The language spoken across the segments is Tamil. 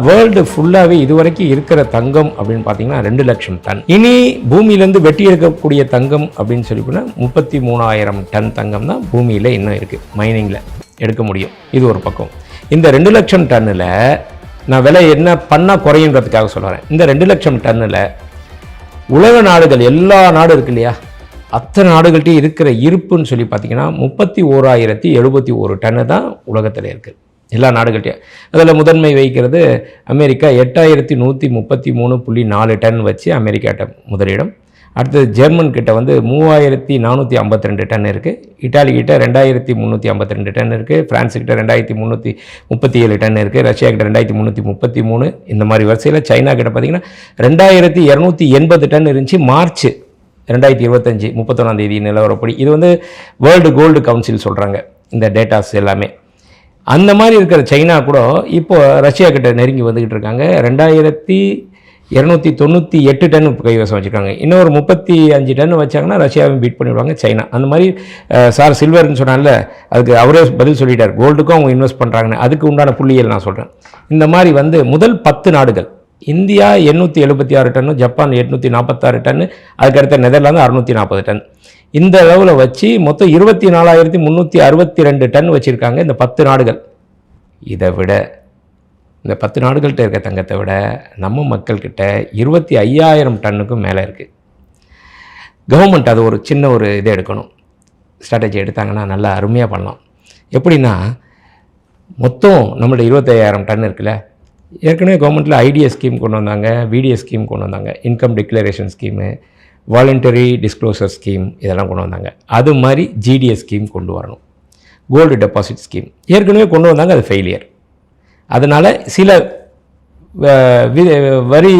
வேர்ல்டு ஃபுல்லாகவே இதுவரைக்கும் இருக்கிற தங்கம் அப்படின்னு பார்த்தீங்கன்னா 2 லட்சம் டன். இனி பூமியிலேருந்து வெட்டி எடுக்கக்கூடிய தங்கம் அப்படின்னு சொல்லி போனால் 33,000 டன் தங்கம் தான் பூமியில் இன்னும் இருக்குது, மைனிங்கில் எடுக்க முடியும். இது ஒரு பக்கம். இந்த 2 லட்சம் டன்னில் நான் விலை என்ன பண்ணால் குறையுன்றதுக்காக சொல்கிறேன். இந்த 2 லட்சம் டன்னில் உலக நாடுகள் எல்லா நாடும் இருக்கு இல்லையா, அத்தனை நாடுகள்கிட்டையும் இருக்கிற இருப்புன்னு சொல்லி பார்த்தீங்கன்னா 31,071 டன்னு தான் உலகத்தில் இருக்குது, எல்லா நாடுகள்கிட்டையும். அதில் முதன்மை வகிக்கிறது அமெரிக்கா 8,133.4 டன் வச்சு அமெரிக்காட்ட முதலிடம். அடுத்தது ஜெர்மன் கிட்ட 3,452 டன் இருக்குது. இட்டாலி கிட்ட 2,352 டன் இருக்குது. ஃப்ரான்ஸு கிட்ட 2,337 டன் இருக்குது. ரஷ்யா கிட்ட 2,333. இந்த மாதிரி வரிசையில் சைனா கிட்ட பார்த்திங்கன்னா 2,280 டன் இருந்துச்சு மார்ச் 2025 31ஆம் தேதி நிலவரப்படி. இது வேர்ல்டு கோல்டு கவுன்சில் சொல்கிறாங்க இந்த டேட்டாஸ் எல்லாமே. அந்த மாதிரி இருக்கிற சைனா கூட இப்போ ரஷ்யா கிட்ட நெருங்கி வந்துக்கிட்டு இருக்காங்க. 2,298 டன் கைவசம் வச்சுருக்காங்க. இன்னொரு 35 டன் வச்சாங்கன்னா ரஷ்யாவையும் பீட் பண்ணிவிடுவாங்க சைனா. அந்த மாதிரி சார் சில்வர்னு சொன்னால அதுக்கு அவரே பதில் சொல்லிட்டார், கோல்டுக்கும் அவங்க இன்வெஸ்ட் பண்ணுறாங்கன்னு. அதுக்கு உண்டான புள்ளியல் நான் சொல்கிறேன். இந்த மாதிரி முதல் 10 நாடுகள், இந்தியா 876 டன்னு, ஜப்பான் 846 டன்னு, அதுக்கடுத்த நெதர்லாந்து 640 டன். இந்த அளவில் வச்சு மொத்தம் 24,362 டன் வச்சுருக்காங்க இந்த 10 நாடுகள். இதை விட இந்த 10 நாடுகள்கிட்ட இருக்க தங்கத்தை விட நம்ம மக்கள்கிட்ட 25,000 டன்னுக்கும் மேலே இருக்குது. கவர்மெண்ட் அது ஒரு சின்ன இதை எடுக்கணும், ஸ்ட்ராட்டஜி எடுத்தாங்கன்னா நல்லா அருமையாக பண்ணலாம். எப்படின்னா, மொத்தம் நம்மளோட 25,000 டன் இருக்குல்ல, ஏற்கனவே கவர்மெண்ட்டில் ஐடிஎஸ் ஸ்கீம் கொண்டு வந்தாங்க, விடிஎஸ் ஸ்கீம் கொண்டு வந்தாங்க, income declaration scheme, voluntary disclosure scheme, இதெல்லாம் கொண்டு வந்தாங்க. அது மாதிரி ஜிடிஎஸ் ஸ்கீம் கொண்டு வரணும். கோல்டு டெபாசிட் ஸ்கீம் ஏற்கனவே கொண்டு வந்தாங்க, அது ஃபெயிலியர். அதனால் சில வரி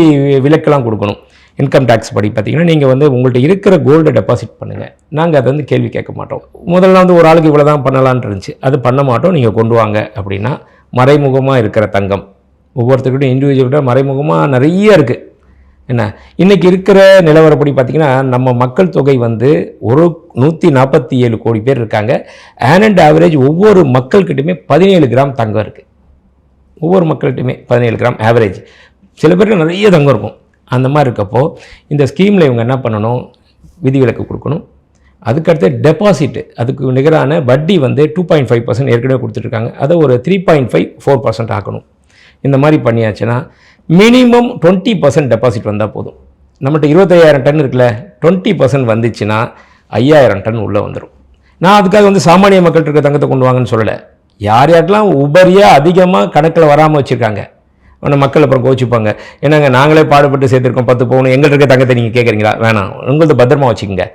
விலக்கெல்லாம் கொடுக்கணும். இன்கம் டேக்ஸ் படி பார்த்திங்கன்னா நீங்கள் உங்கள்கிட்ட இருக்கிற கோல்டை டெபாசிட் பண்ணுங்கள், நாங்கள் அதை கேள்வி கேட்க மாட்டோம். முதல்ல ஒரு ஆளுக்கு இவ்வளோ தான் பண்ணலான் இருந்துச்சு, அது பண்ண மாட்டோம், நீங்கள் கொண்டு வாங்க அப்படின்னா. மறைமுகமாக இருக்கிற தங்கம் ஒவ்வொருத்தருக்கிட்டையும் இண்டிவிஜுவல்கிட்ட மறைமுகமாக நிறைய இருக்குது. என்ன இன்றைக்கி இருக்கிற நிலவரப்படி பார்த்திங்கன்னா நம்ம மக்கள் தொகை 147 கோடி பேர் இருக்காங்க. அண்ட் ஆவரேஜ் ஒவ்வொரு மக்கள்கிட்டையுமே 17 கிராம் தங்கம் இருக்குது. ஒவ்வொரு மக்கள்கிட்டையுமே 17 கிராம் ஆவரேஜ். சில பேருக்கு நிறைய தங்கம் இருக்கும். அந்த மாதிரி இருக்கப்போ இந்த ஸ்கீமில் இவங்க என்ன பண்ணணும், விதிவிலக்கு கொடுக்கணும். அதுக்கடுத்து டெபாசிட்டு, அதுக்கு நிகரான வட்டி 2.5% ஏற்கனவே கொடுத்துட்ருக்காங்க, அதை ஒரு 3.54% ஆக்கணும். இந்த மாதிரி பண்ணியாச்சுன்னா மினிமம் 20% டெபாசிட் வந்தால் போதும். நம்மகிட்ட 25,000 டன் இருக்குல்ல, 20% வந்துச்சுன்னா 5,000 டன் உள்ளே வந்துடும். நான் அதுக்காக சாமானிய மக்கள்கிட்ட இருக்க தங்கத்தை கொண்டு வாங்கன்னு சொல்லலை. யார் யாருக்கெல்லாம் உபரியாக அதிகமாக கணக்கில் வராமல் வச்சுருக்காங்க, ஆனால் மக்கள் அப்புறம் கோச்சிப்பாங்க. என்னங்க நாங்களே பாடுபட்டு சேர்த்துருக்கோம் 10 பவுன், எங்கள்கிட்ட இருக்க தங்கத்தை நீங்கள் கேட்குறீங்களா? வேணாம், உங்களது பத்திரமா வச்சுக்கோங்க.